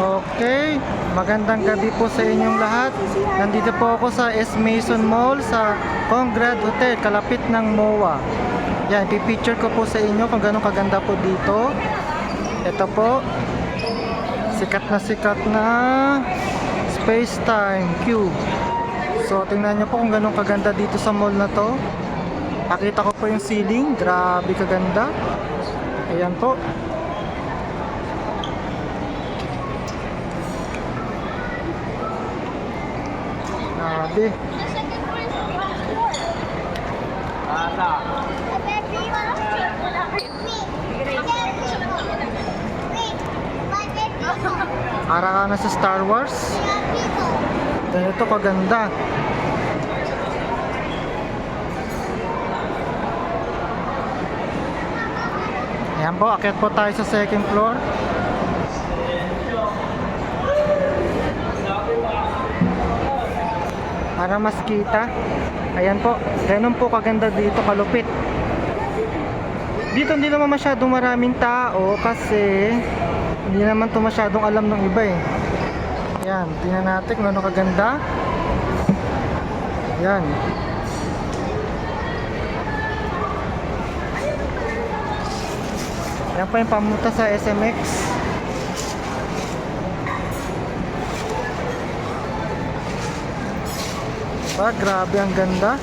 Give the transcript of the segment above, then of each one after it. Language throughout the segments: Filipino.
Okay, magandang gabi po sa inyong lahat. Nandito po ako sa S. Mason Mall sa Congrad Hotel, kalapit ng MOA. Yan, pipicture ko po sa inyo kung gano'ng kaganda po dito. Ito po, sikat na Space Time Cube. So, tingnan nyo po kung gano'ng kaganda dito sa mall na to. Pakita ko po yung ceiling, grabe kaganda. Ayan po. Grabe. Para ka na sa Star Wars. Ganito kaganda. Ayan po, akyat po tayo sa second floor. Para mas kita. Ayan po, ganun po kaganda dito, kalupit. Dito hindi naman masyadong maraming tao kasi hindi naman to masyadong alam ng iba eh. Ayan, tingnan natin kung ano kaganda. Ayan. Ayan pa yung pamunta sa SMX. Grabe ang ganda.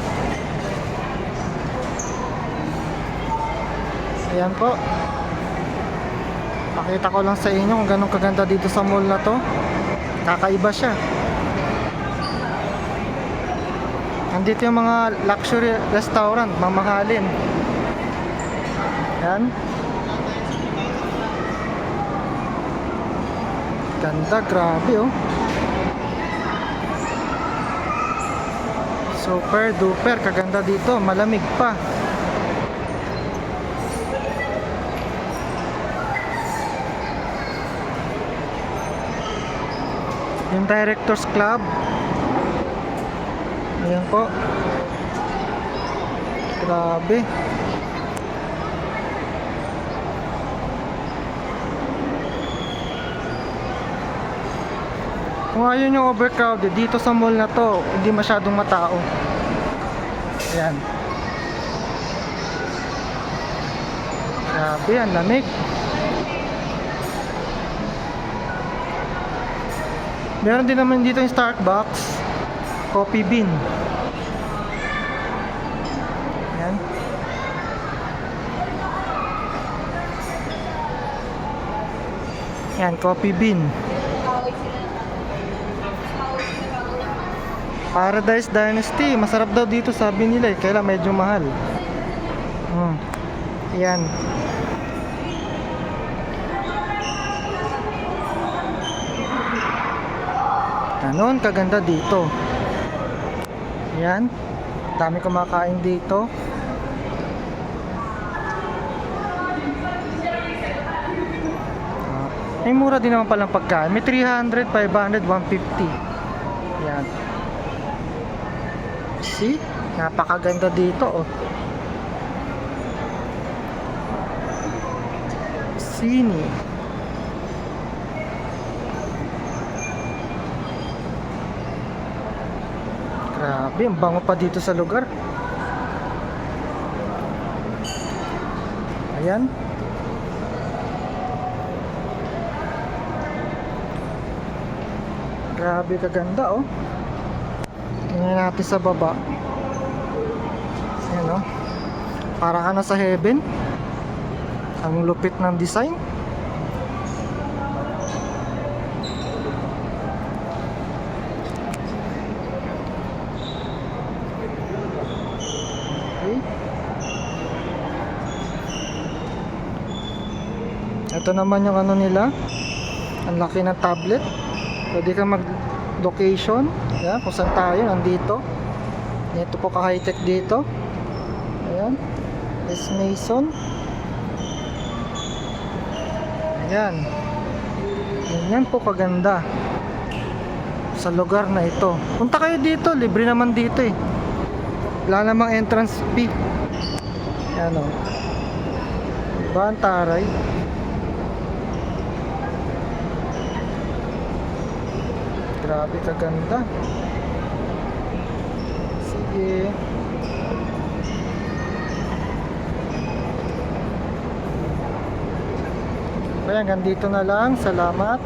Ayan po. Pakita ko lang sa inyo kung ganun kaganda dito sa mall na to. Kakaiba siya. Nandito yung mga luxury restaurant, mamahalin. Ayan. Ganda, grabe oh. Super duper kaganda dito, malamig pa. Yung Directors Club. Ayan po. Grabe. Kung ayun yung overcrowded dito sa mall na to, hindi masyadong matao. Ayan. Grabe, ang lamig. Meron din naman dito yung Starbucks Coffee Bean. Ayan. Ayan, Coffee Bean. Paradise Dynasty, masarap daw dito sabi nila eh, kaya medyo mahal. Ayan. Ganon kaganda dito. Ayan. Dami kumakain dito. May mura din naman palang pagkain. May 300, 500, 150. Ayan. See? Napakaganda dito oh. Sini. Grabe, ang bango pa dito sa lugar. Ayan. Grabe kaganda oh. Tingnan natin sa baba. Ayan oh. Para ka na sa heaven. Ang lupit ng design. Okay. Ito naman yung ano nila. Ang laki ng tablet. Pwede kang mag-location. Ayan, kung saan tayo, nandito. Ito po ka-high-tech dito. Ayan. S. Mason. Ayan. Ganyan po kaganda sa lugar na ito. Punta kayo dito, libre naman dito eh. Wala namang entrance fee. Ayan o. Diba ang taray? Grabe kaganda. Sige. Kaya hanggang dito na lang. Salamat.